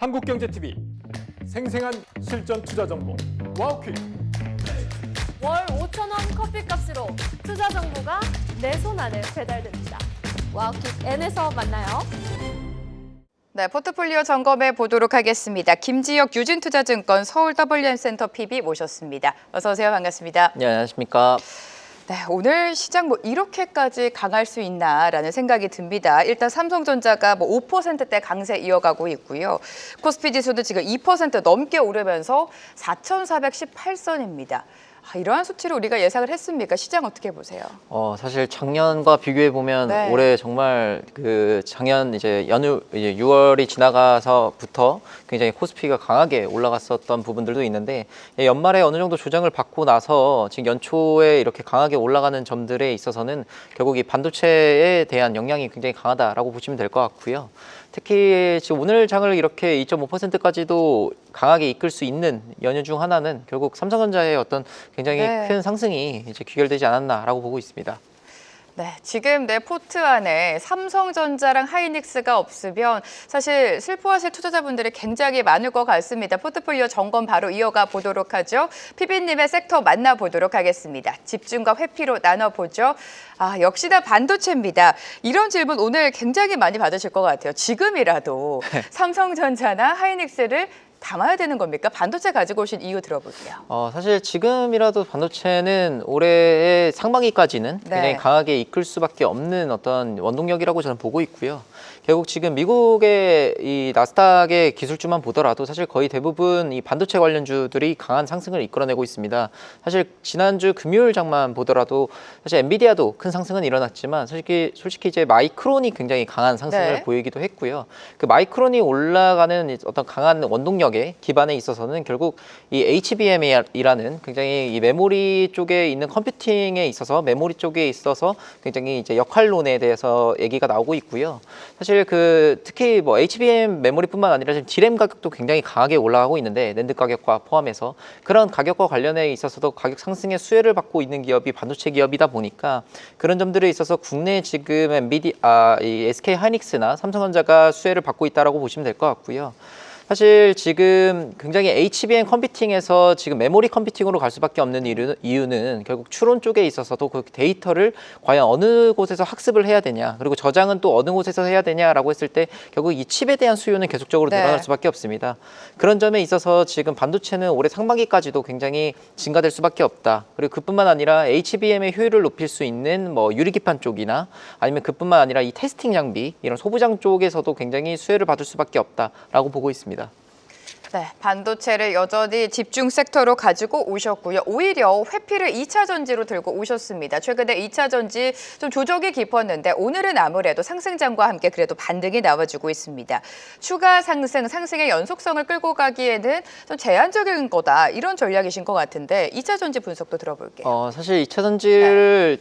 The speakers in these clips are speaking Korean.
한국경제TV 생생한 실전 투자 정보 와우퀴. 월 5,000원 커피값으로 투자 정보가 내 손 안에 배달됩니다. 와우킥 N에서 만나요. 네, 포트폴리오 점검해 보도록 하겠습니다. 김지혁 유진투자증권 서울 WM센터 PB 모셨습니다. 어서 오세요. 반갑습니다. 네, 안녕하십니까. 네, 오늘 시장 이렇게까지 강할 수 있나라는 생각이 듭니다. 일단 삼성전자가 5%대 강세 이어가고 있고요. 코스피 지수도 지금 2% 넘게 오르면서 4,418선입니다. 이러한 수치를 우리가 예상을 했습니까? 시장 어떻게 보세요? 사실 작년과 비교해 보면 네. 올해 정말 작년 이제 연휴 이제 6월이 지나가서부터 굉장히 코스피가 강하게 올라갔었던 부분들도 있는데 연말에 어느 정도 조정을 받고 나서 지금 연초에 이렇게 강하게 올라가는 점들에 있어서는 결국 이 반도체에 대한 영향이 굉장히 강하다라고 보시면 될 것 같고요. 특히 지금 오늘 장을 이렇게 2.5%까지도 강하게 이끌 수 있는 연유 중 하나는 결국 삼성전자의 어떤 굉장히 네. 큰 상승이 이제 귀결되지 않았나라고 보고 있습니다. 네, 지금 내 포트 안에 삼성전자랑 하이닉스가 없으면 사실 슬퍼하실 투자자분들이 굉장히 많을 것 같습니다. 포트폴리오 점검 바로 이어가 보도록 하죠. PB님의 섹터 만나보도록 하겠습니다. 집중과 회피로 나눠보죠. 역시나 반도체입니다. 이런 질문 오늘 굉장히 많이 받으실 것 같아요. 지금이라도 삼성전자나 하이닉스를 담아야 되는 겁니까? 반도체 가지고 오신 이유 들어볼게요. 사실 지금이라도 반도체는 올해의 상반기까지는 굉장히 강하게 이끌 수밖에 없는 어떤 원동력이라고 저는 보고 있고요. 결국 지금 미국의 이 나스닥의 기술주만 보더라도 사실 거의 대부분 이 반도체 관련주들이 강한 상승을 이끌어내고 있습니다. 사실 지난주 금요일 장만 보더라도 사실 엔비디아도 큰 상승은 일어났지만 솔직히 이제 마이크론이 굉장히 강한 상승을 보이기도 했고요. 그 마이크론이 올라가는 어떤 강한 원동력의 기반에 있어서는 결국 이 HBM이라는 굉장히 이 메모리 쪽에 있는 컴퓨팅에 있어서 메모리 쪽에 있어서 굉장히 이제 역할론에 대해서 얘기가 나오고 있고요. 사실 특히 HBM 메모리뿐만 아니라 지금 D램 가격도 굉장히 강하게 올라가고 있는데 낸드 가격과 포함해서 그런 가격과 관련해 있어서도 가격 상승의 수혜를 받고 있는 기업이 반도체 기업이다 보니까 그런 점들에 있어서 국내 지금 이 SK 하이닉스나 삼성전자가 수혜를 받고 있다라고 보시면 될 것 같고요. 사실 지금 굉장히 HBM 컴퓨팅에서 지금 메모리 컴퓨팅으로 갈 수밖에 없는 이유는 결국 추론 쪽에 있어서도 그 데이터를 과연 어느 곳에서 학습을 해야 되냐, 그리고 저장은 또 어느 곳에서 해야 되냐라고 했을 때 결국 이 칩에 대한 수요는 계속적으로 늘어날 수밖에 없습니다. 그런 점에 있어서 지금 반도체는 올해 상반기까지도 굉장히 증가될 수밖에 없다. 그리고 그뿐만 아니라 HBM의 효율을 높일 수 있는 유리기판 쪽이나 아니면 그뿐만 아니라 이 테스팅 장비 이런 소부장 쪽에서도 굉장히 수혜를 받을 수밖에 없다라고 보고 있습니다. 네, 반도체를 여전히 집중 섹터로 가지고 오셨고요. 오히려 회피를 2차 전지로 들고 오셨습니다. 최근에 2차 전지 좀 조정이 깊었는데 오늘은 아무래도 상승장과 함께 그래도 반등이 나와주고 있습니다. 추가 상승의 연속성을 끌고 가기에는 좀 제한적인 거다. 이런 전략이신 것 같은데 2차 전지 분석도 들어볼게요. 사실 2차 전지를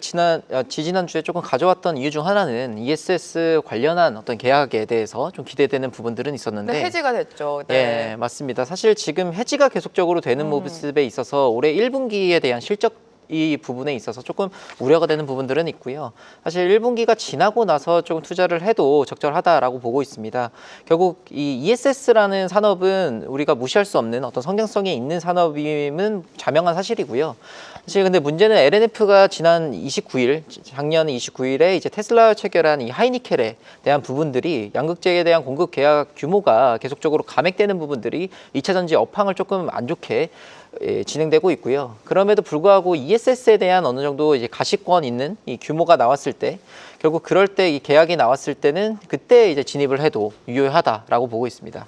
지지난주에 조금 가져왔던 이유 중 하나는 ESS 관련한 어떤 계약에 대해서 좀 기대되는 부분들은 있었는데 해지가 됐죠. 네, 맞습니다. 사실 지금 해지가 계속적으로 되는 모습에 있어서 올해 1분기에 대한 실적 이 부분에 있어서 조금 우려가 되는 부분들은 있고요. 사실 1분기가 지나고 나서 조금 투자를 해도 적절하다라고 보고 있습니다. 결국 이 ESS라는 산업은 우리가 무시할 수 없는 어떤 성장성이 있는 산업임은 자명한 사실이고요. 사실 근데 문제는 LNF가 작년 29일에 이제 테슬라 체결한 이 하이니켈에 대한 부분들이 양극재에 대한 공급 계약 규모가 계속적으로 감액되는 부분들이 2차 전지 업황을 조금 안 좋게 진행되고 있고요. 그럼에도 불구하고 ESS에 대한 어느 정도 이제 가시권 있는 이 규모가 나왔을 때 결국 그럴 때 이 계약이 나왔을 때는 그때 이제 진입을 해도 유효하다라고 보고 있습니다.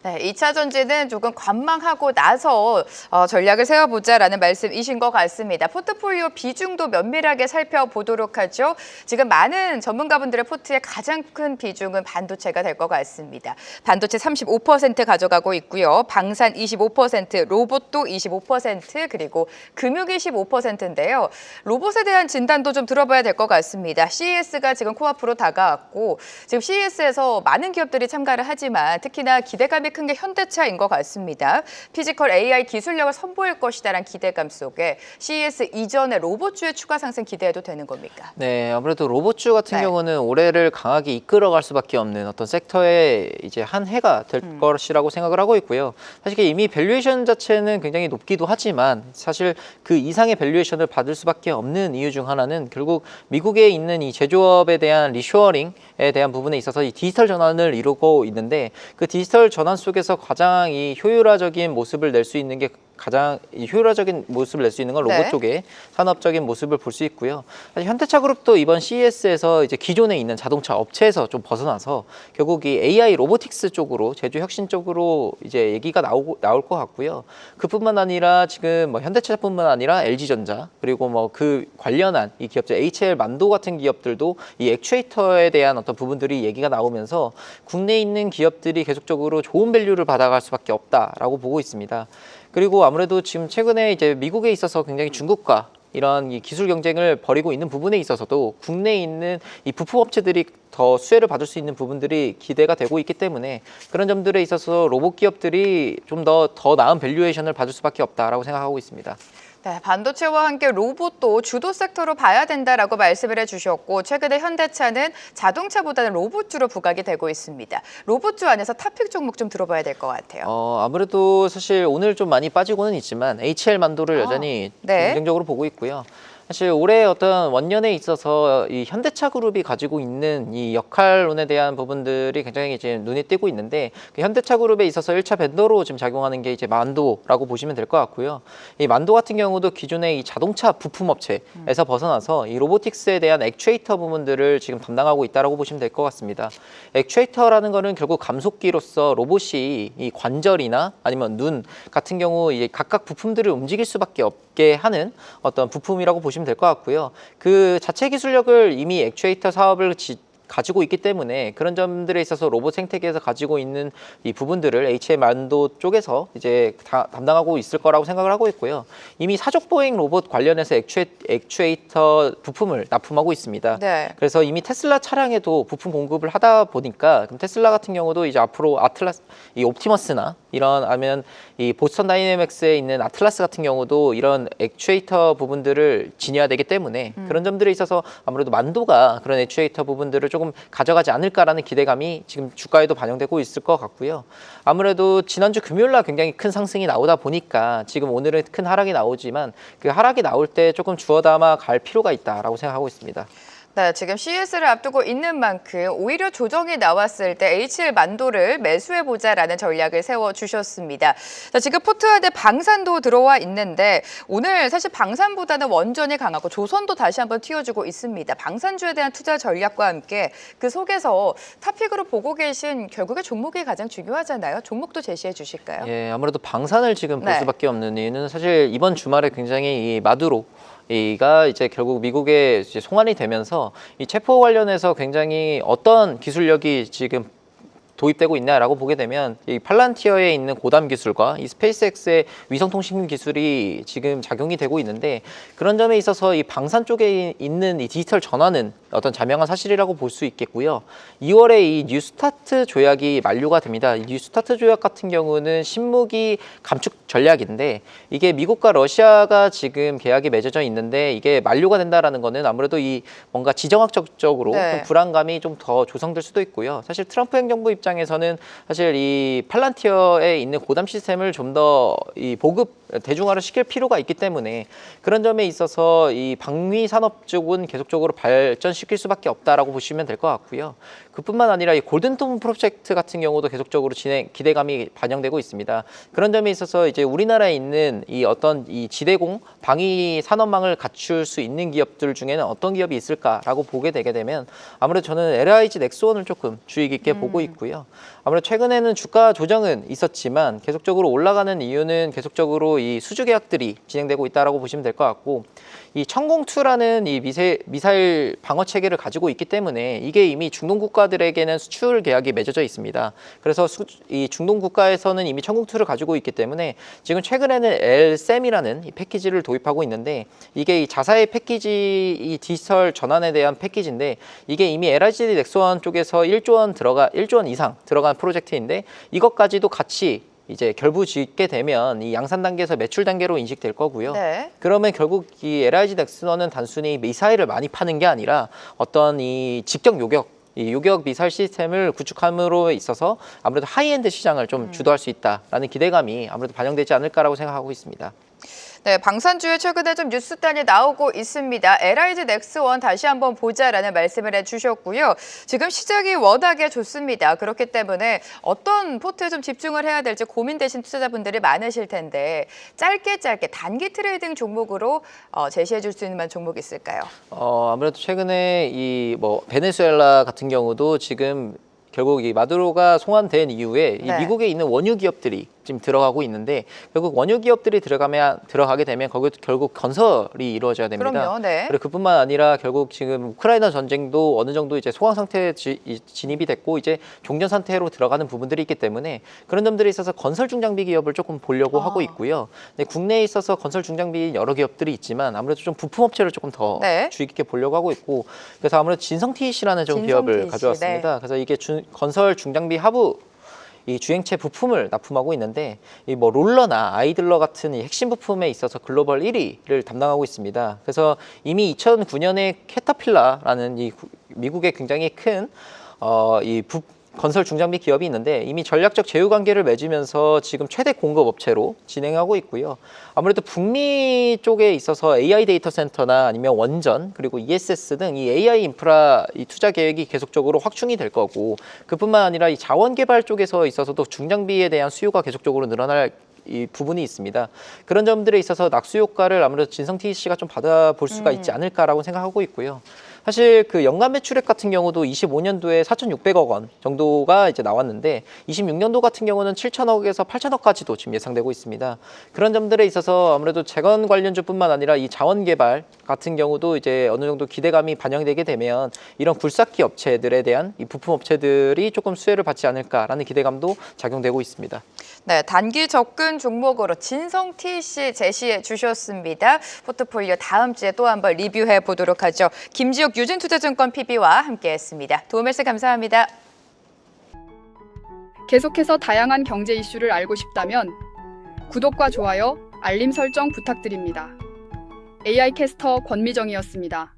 네, 2차 전지는 조금 관망하고 나서 전략을 세워보자라는 말씀이신 것 같습니다. 포트폴리오 비중도 면밀하게 살펴보도록 하죠. 지금 많은 전문가분들의 포트의 가장 큰 비중은 반도체가 될 것 같습니다. 반도체 35% 가져가고 있고요. 방산 25%, 로봇도 25%, 그리고 금융 25%인데요. 로봇에 대한 진단도 좀 들어봐야 될 것 같습니다. CES가 지금 코앞으로 다가왔고 지금 CES에서 많은 기업들이 참가를 하지만 특히나 기대감이 부담이 큰 게 현대차인 것 같습니다. 피지컬 AI 기술력을 선보일 것이다라는 기대감 속에 CES 이전에 로봇주의 추가 상승 기대해도 되는 겁니까? 네, 아무래도 로봇주 같은 네. 경우는 올해를 강하게 이끌어갈 수밖에 없는 어떤 섹터의 이제 한 해가 될 것이라고 생각을 하고 있고요. 사실 이미 밸류에이션 자체는 굉장히 높기도 하지만 사실 그 이상의 밸류에이션을 받을 수밖에 없는 이유 중 하나는 결국 미국에 있는 이 제조업에 대한 리쇼어링에 대한 부분에 있어서 이 디지털 전환을 이루고 있는데 그 디지털 전환 속에서 가장 이 효율화적인 모습을 낼 수 있는 게 가장 효율화적인 모습을 낼 수 있는 건 로봇 네. 쪽의 산업적인 모습을 볼 수 있고요. 사실 현대차 그룹도 이번 CES에서 이제 기존에 있는 자동차 업체에서 좀 벗어나서 결국 이 AI 로보틱스 쪽으로 제조 혁신 쪽으로 이제 얘기가 나올 것 같고요. 그뿐만 아니라 지금 뭐 현대차뿐만 아니라 LG전자 그리고 뭐 그 관련한 이 기업들 HL 만도 같은 기업들도 이 액추에이터에 대한 어떤 부분들이 얘기가 나오면서 국내에 있는 기업들이 계속적으로 좋은 밸류를 받아갈 수밖에 없다라고 보고 있습니다. 그리고 아무래도 지금 최근에 이제 미국에 있어서 굉장히 중국과 이런 이 기술 경쟁을 벌이고 있는 부분에 있어서도 국내에 있는 이 부품 업체들이 더 수혜를 받을 수 있는 부분들이 기대가 되고 있기 때문에 그런 점들에 있어서 로봇 기업들이 좀 더 나은 밸류에이션을 받을 수밖에 없다라고 생각하고 있습니다. 네, 반도체와 함께 로봇도 주도 섹터로 봐야 된다라고 말씀을 해주셨고 최근에 현대차는 자동차보다는 로봇주로 부각이 되고 있습니다. 로봇주 안에서 탑픽 종목 좀 들어봐야 될 것 같아요. 아무래도 사실 오늘 좀 많이 빠지고는 있지만 HL 만도를 여전히 네. 긍정적으로 보고 있고요. 사실 올해 어떤 원년에 있어서 이 현대차 그룹이 가지고 있는 이 역할론에 대한 부분들이 굉장히 이제 눈에 띄고 있는데 그 현대차 그룹에 있어서 1차 벤더로 지금 작용하는 게 이제 만도라고 보시면 될 것 같고요. 이 만도 같은 경우도 기존의 이 자동차 부품 업체에서 벗어나서 이 로보틱스에 대한 액추에이터 부분들을 지금 담당하고 있다라고 보시면 될 것 같습니다. 액추에이터라는 거는 결국 감속기로서 로봇이 이 관절이나 아니면 눈 같은 경우 이 각각 부품들을 움직일 수밖에 없게 하는 어떤 부품이라고 보시면 될 것 같고요. 그 자체 기술력을 이미 액추에이터 사업을 가지고 있기 때문에 그런 점들에 있어서 로봇 생태계에서 가지고 있는 이 부분들을 HL 만도 쪽에서 이제 담당하고 있을 거라고 생각을 하고 있고요. 이미 사족 보행 로봇 관련해서 액추에이터 부품을 납품하고 있습니다. 네. 그래서 이미 테슬라 차량에도 부품 공급을 하다 보니까 그럼 테슬라 같은 경우도 이제 앞으로 아틀라스, 이 옵티머스나 이런 아니면 이 보스턴 다이내믹스에 있는 아틀라스 같은 경우도 이런 액추에이터 부분들을 지녀야 되기 때문에 그런 점들에 있어서 아무래도 만도가 그런 액추에이터 부분들을 조금 가져가지 않을까라는 기대감이 지금 주가에도 반영되고 있을 것 같고요. 아무래도 지난주 금요일 날 굉장히 큰 상승이 나오다 보니까 지금 오늘은 큰 하락이 나오지만 그 하락이 나올 때 조금 주워 담아 갈 필요가 있다라고 생각하고 있습니다. 네, 지금 CES를 앞두고 있는 만큼 오히려 조정이 나왔을 때 HL 만도를 매수해보자라는 전략을 세워주셨습니다. 자, 지금 포트안에 방산도 들어와 있는데 오늘 사실 방산보다는 원전이 강하고 조선도 다시 한번 튀어주고 있습니다. 방산주에 대한 투자 전략과 함께 그 속에서 탑픽으로 보고 계신 결국에 종목이 가장 중요하잖아요. 종목도 제시해 주실까요? 예, 아무래도 방산을 지금 볼 네. 수밖에 없는 이유는 사실 이번 주말에 굉장히 이 마두로 이가 이제 결국 미국에 이제 송환이 되면서 이 체포 관련해서 굉장히 어떤 기술력이 지금 도입되고 있냐라고 보게 되면 이 팔란티어에 있는 고담 기술과 이 스페이스X의 위성통신 기술이 지금 작용이 되고 있는데 그런 점에 있어서 이 방산 쪽에 있는 이 디지털 전환은 어떤 자명한 사실이라고 볼 수 있겠고요. 2월에 이 뉴스타트 조약이 만료가 됩니다. 이 뉴스타트 조약 같은 경우는 신무기 감축 전략인데 이게 미국과 러시아가 지금 계약이 맺어져 있는데 이게 만료가 된다라는 거는 아무래도 이 뭔가 지정학적으로 네. 좀 불안감이 좀 더 조성될 수도 있고요. 사실 트럼프 행정부 입장에서는 사실 이 팔란티어에 있는 고담 시스템을 좀 더 이 보급 대중화를 시킬 필요가 있기 때문에 그런 점에 있어서 이 방위 산업 쪽은 계속적으로 발전시킬 수밖에 없다라고 보시면 될 것 같고요. 그뿐만 아니라 이 골든톰 프로젝트 같은 경우도 계속적으로 기대감이 반영되고 있습니다. 그런 점에 있어서 이제 우리나라에 있는 이 어떤 이 지대공 방위 산업망을 갖출 수 있는 기업들 중에는 어떤 기업이 있을까라고 보게 되게 되면 아무래도 저는 LIG 넥스원을 조금 주의 깊게 보고 있고요. 아무래도 최근에는 주가 조정은 있었지만 계속적으로 올라가는 이유는 계속적으로 이 수주 계약들이 진행되고 있다라고 보시면 될 것 같고 이 천공2라는 이 미사일 방어 체계를 가지고 있기 때문에 이게 이미 중동 국가들에게는 수출 계약이 맺어져 있습니다. 그래서 이 중동 국가에서는 이미 천공2를 가지고 있기 때문에 지금 최근에는 LSAM이라는 이 패키지를 도입하고 있는데 이게 이 자사의 패키지 이 디지털 전환에 대한 패키지인데 이게 이미 LIG 넥스원 쪽에서 1조 원 이상 들어간 프로젝트인데 이것까지도 같이 이제 결부짓게 되면 이 양산 단계에서 매출 단계로 인식될 거고요. 네. 그러면 결국 이 LIG 넥스원은 단순히 미사일을 많이 파는 게 아니라 어떤 이 직격 요격 이 요격 미사일 시스템을 구축함으로 있어서 아무래도 하이엔드 시장을 좀 주도할 수 있다라는 기대감이 아무래도 반영되지 않을까라고 생각하고 있습니다. 네, 방산주에 최근에 좀 뉴스단이 나오고 있습니다. LIG 넥스원 다시 한번 보자라는 말씀을 해주셨고요. 지금 시작이 워낙에 좋습니다. 그렇기 때문에 어떤 포트에 좀 집중을 해야 될지 고민되신 투자자분들이 많으실 텐데 짧게 단기 트레이딩 종목으로 제시해 줄 수 있는 종목이 있을까요? 아무래도 최근에 이 베네수엘라 같은 경우도 지금 결국 이 마두로가 송환된 이후에 이 미국에 있는 원유 기업들이 지금 들어가고 있는데 결국 원유 기업들이 들어가게 되면 거기 결국 건설이 이루어져야 됩니다. 그럼요. 네. 그리고 그뿐만 아니라 결국 지금 우크라이나 전쟁도 어느 정도 이제 소강 상태에 진입이 됐고 이제 종전 상태로 들어가는 부분들이 있기 때문에 그런 점들이 있어서 건설 중장비 기업을 조금 보려고 하고 있고요. 근데 국내에 있어서 건설 중장비 여러 기업들이 있지만 아무래도 좀 부품 업체를 조금 더 주의 깊게 보려고 하고 있고 그래서 아무래도 진성TEC라는 기업을 가져왔습니다. 네. 그래서 이게 건설 중장비 하부 이 주행체 부품을 납품하고 있는데 이 롤러나 아이들러 같은 이 핵심 부품에 있어서 글로벌 1위를 담당하고 있습니다. 그래서 이미 2009년에 캐터필라라는 이 미국의 굉장히 큰 건설 중장비 기업이 있는데 이미 전략적 제휴 관계를 맺으면서 지금 최대 공급 업체로 진행하고 있고요. 아무래도 북미 쪽에 있어서 AI 데이터 센터나 아니면 원전 그리고 ESS 등 이 AI 인프라 이 투자 계획이 계속적으로 확충이 될 거고 그뿐만 아니라 이 자원 개발 쪽에서 있어서도 중장비에 대한 수요가 계속적으로 늘어날 이 부분이 있습니다. 그런 점들에 있어서 낙수 효과를 아무래도 진성TEC가 좀 받아볼 수가 있지 않을까라고 생각하고 있고요. 사실 그 연간 매출액 같은 경우도 25년도에 4,600억 원 정도가 이제 나왔는데 26년도 같은 경우는 7천억에서 8천억까지도 지금 예상되고 있습니다. 그런 점들에 있어서 아무래도 재건 관련주뿐만 아니라 이 자원 개발 같은 경우도 이제 어느 정도 기대감이 반영되게 되면 이런 굴삭기 업체들에 대한 이 부품 업체들이 조금 수혜를 받지 않을까라는 기대감도 작용되고 있습니다. 네, 단기 접근 종목으로 진성TEC 제시해 주셨습니다. 포트폴리오 다음 주에 또 한번 리뷰해 보도록 하죠. 김지욱 유진투자증권 PB와 함께했습니다. 도움 말씀 감사합니다. 계속해서 다양한 경제 이슈를 알고 싶다면 구독과 좋아요, 알림 설정 부탁드립니다. AI 캐스터 권미정이었습니다.